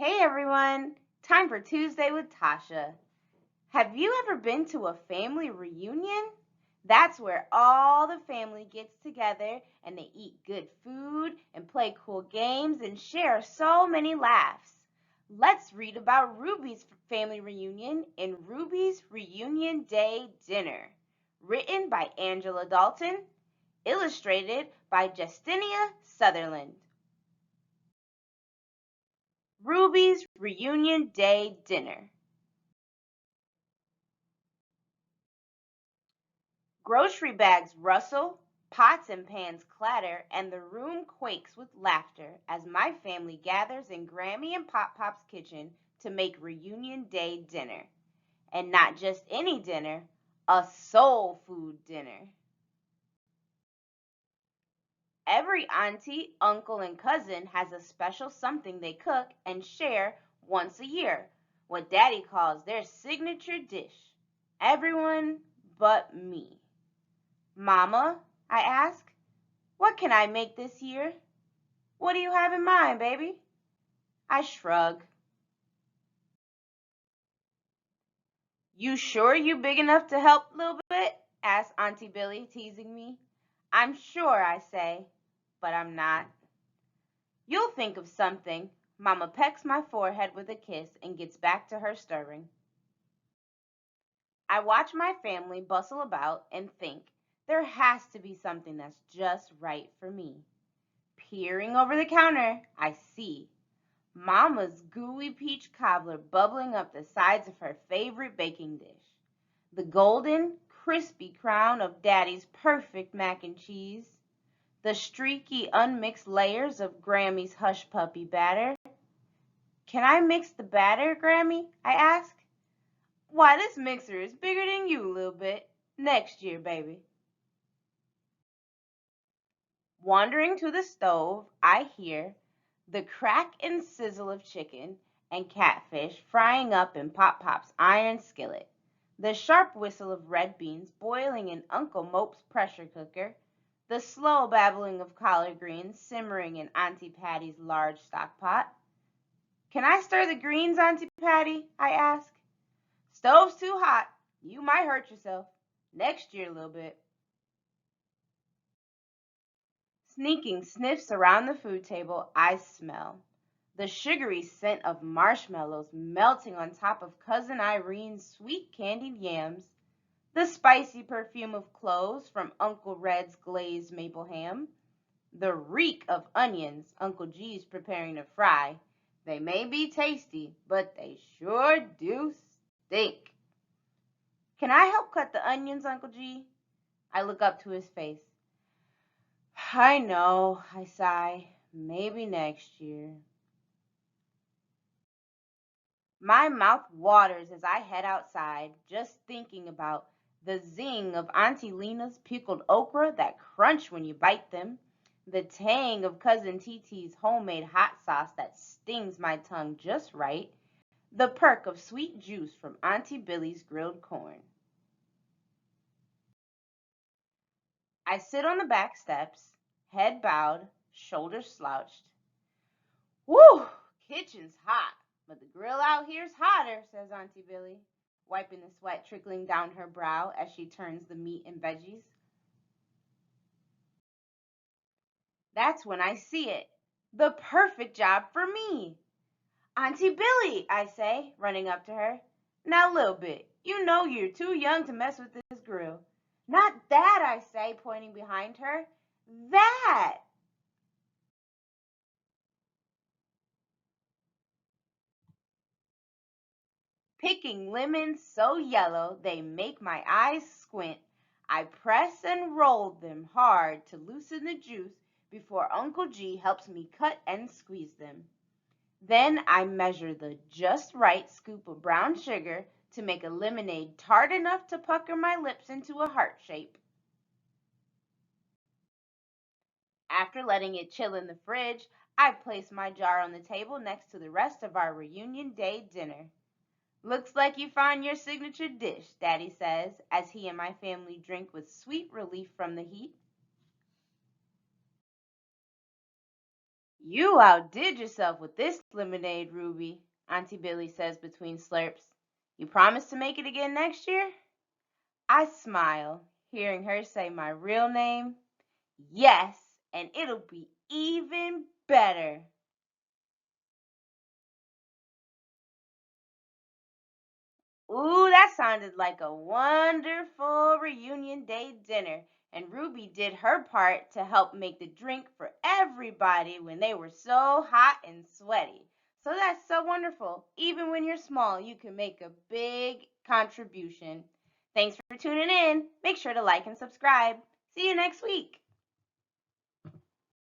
Hey everyone, time for Tuesday with Tasha. Have you ever been to a family reunion? That's where all the family gets together and they eat good food and play cool games and share so many laughs. Let's read about Ruby's family reunion in Ruby's Reunion Day Dinner, written by Angela Dalton, illustrated by Jestenia Southerland. Ruby's Reunion Day Dinner. Grocery bags rustle, pots and pans clatter, and the room quakes with laughter as my family gathers in Grammy and Pop Pop's kitchen to make reunion day dinner. And not just any dinner, a soul food dinner. Every auntie, uncle, and cousin has a special something they cook and share once a year, what Daddy calls their signature dish. Everyone but me. Mama, I ask, what can I make this year? What do you have in mind, baby? I shrug. You sure you big enough to help a little bit? Asks Auntie Billie, teasing me. I'm sure, I say, but I'm not. You'll think of something. Mama pecks my forehead with a kiss and gets back to her stirring. I watch my family bustle about and think there has to be something that's just right for me. Peering over the counter, I see Mama's gooey peach cobbler bubbling up the sides of her favorite baking dish. The golden, crispy crown of Daddy's perfect mac and cheese. The streaky, unmixed layers of Grammy's hush puppy batter. Can I mix the batter, Grammy? I ask. Why, this mixer is bigger than you, little bit. Next year, baby. Wandering to the stove, I hear the crack and sizzle of chicken and catfish frying up in Pop Pop's iron skillet, the sharp whistle of red beans boiling in Uncle Mope's pressure cooker, the slow babbling of collard greens simmering in Auntie Patty's large stock pot. Can I stir the greens, Auntie Patty? I ask. Stove's too hot. You might hurt yourself. Next year a little bit. Sneaking sniffs around the food table, I smell the sugary scent of marshmallows melting on top of Cousin Irene's sweet candied yams, the spicy perfume of cloves from Uncle Red's glazed maple ham, the reek of onions Uncle G's preparing to fry. They may be tasty, but they sure do stink. Can I help cut the onions, Uncle G? I look up to his face. I know, I sigh. Maybe next year. My mouth waters as I head outside, just thinking about the zing of Auntie Lena's pickled okra that crunch when you bite them, the tang of Cousin TT's homemade hot sauce that stings my tongue just right, the perk of sweet juice from Auntie Billie's grilled corn. I sit on the back steps, head bowed, shoulders slouched. Whew, kitchen's hot, but the grill out here's hotter, says Auntie Billie, wiping the sweat trickling down her brow as she turns the meat and veggies. That's when I see it. The perfect job for me. Auntie Billie, I say, running up to her. Now, little bit, you know you're too young to mess with this grill. Not that, I say, pointing behind her. That! Picking lemons so yellow they make my eyes squint, I press and roll them hard to loosen the juice before Uncle G helps me cut and squeeze them. Then I measure the just right scoop of brown sugar to make a lemonade tart enough to pucker my lips into a heart shape. After letting it chill in the fridge, I place my jar on the table next to the rest of our reunion day dinner. Looks like you found your signature dish, Daddy says, as he and my family drink with sweet relief from the heat. You outdid yourself with this lemonade, Ruby, Auntie Billie says between slurps. You promise to make it again next year? I smile, hearing her say my real name. Yes, and it'll be even better. Ooh, that sounded like a wonderful reunion day dinner. And Ruby did her part to help make the drink for everybody when they were so hot and sweaty. So that's so wonderful. Even when you're small, you can make a big contribution. Thanks for tuning in. Make sure to like and subscribe. See you next week.